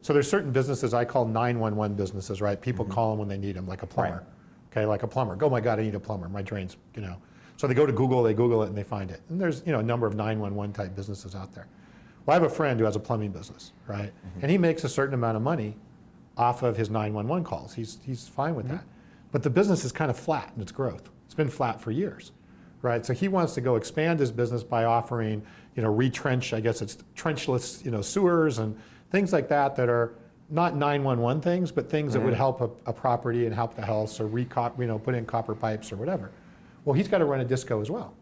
So there's certain businesses I call 911 businesses, right? People call them when they need them, like a plumber. Okay, like a plumber. Oh my God, I need a plumber. My drain's, So they go to Google, they Google it, and they find it. And there's, a number of 911 type businesses out there. Well, I have a friend who has a plumbing business, right? And he makes a certain amount of money off of his 911 calls. He's fine with that. But the business is kind of flat in its growth. It's been flat for years, right? So he wants to go expand his business by offering, retrench, I guess it's trenchless, sewers and things like that are not 911 things, but things that would help a property and help the house, or put in copper pipes or whatever. Well, he's got to run a disco as well,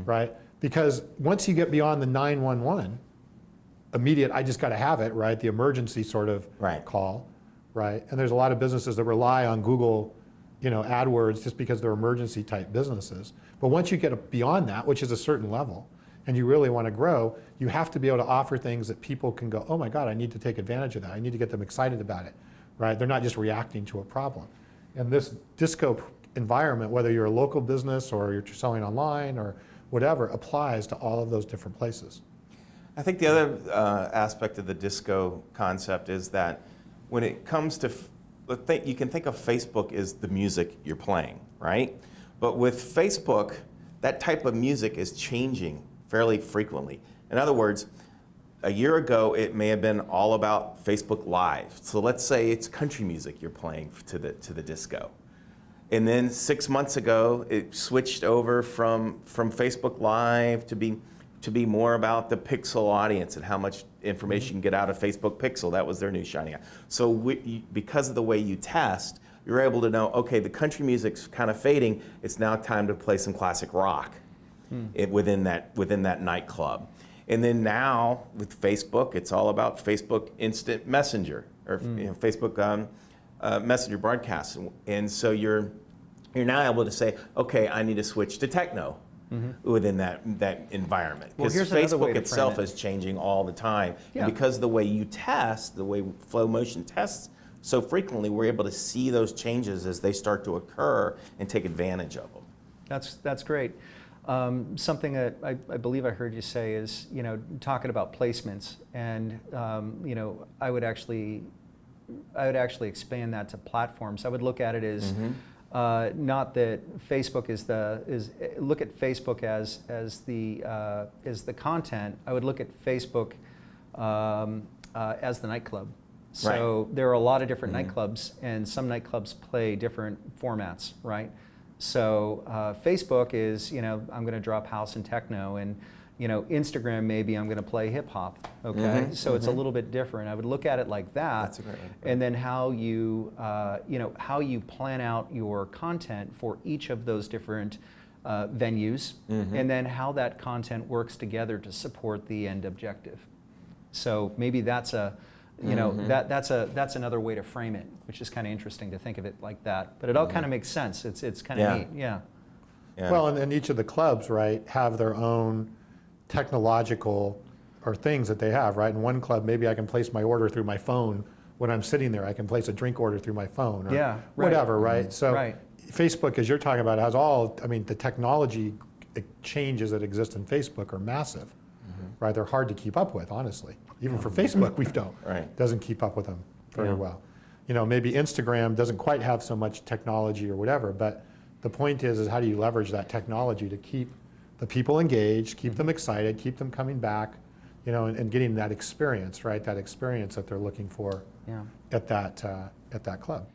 right? Because once you get beyond the 911, immediate, I just got to have it, right? The emergency sort of call, right? And there's a lot of businesses that rely on Google, AdWords just because they're emergency type businesses. But once you get beyond that, which is a certain level, and you really want to grow, you have to be able to offer things that people can go, oh my God, I need to take advantage of that. I need to get them excited about it, right? They're not just reacting to a problem. And this disco environment, whether you're a local business or you're selling online or whatever, applies to all of those different places. I think the other aspect of the disco concept is that when it comes to, you can think of Facebook as the music you're playing, right? But with Facebook, that type of music is changing fairly frequently. In other words, a year ago, it may have been all about Facebook Live. So let's say it's country music you're playing to the disco. And then 6 months ago, it switched over from Facebook Live to be more about the pixel audience and how much information you can get out of Facebook Pixel. That was their new shiny eye. So because of the way you test, you're able to know, okay, the country music's kind of fading. It's now time to play some classic rock within that nightclub. And then now with Facebook, it's all about Facebook Instant Messenger or Facebook Messenger broadcasts. And so you're now able to say, okay, I need to switch to techno. Within that environment. Because Facebook itself is changing all the time. Yeah. And because of the way you test, the way Flow Motion tests so frequently, we're able to see those changes as they start to occur and take advantage of them. That's great. Something that I believe I heard you say is, talking about placements, and I would actually expand that to platforms. I would look at it as not that Facebook look at Facebook as the content. I would look at Facebook as the nightclub. So there are a lot of different nightclubs, and some nightclubs play different formats, right? So Facebook is, I'm going to drop house and techno, and Instagram, maybe I'm going to play hip hop. Okay, so it's a little bit different. I would look at it like that. That's a great one. And then how you, how you plan out your content for each of those different venues, and then how that content works together to support the end objective. So maybe that's a, that's another way to frame it, which is kind of interesting to think of it like that. But it all kind of makes sense. It's kind of neat. Yeah. Well, and each of the clubs, right, have their own technological or things that they have, right? In one club, maybe I can place my order through my phone when I'm sitting there. I can place a drink order through my phone or whatever, right? So Facebook, as you're talking about, has the technology changes that exist in Facebook are massive, right? They're hard to keep up with, honestly. Even for Facebook, doesn't keep up with them very well. Maybe Instagram doesn't quite have so much technology or whatever, but the point is how do you leverage that technology to keep the people engaged, keep them excited, keep them coming back, and getting that experience, right? That experience that they're looking for at that club.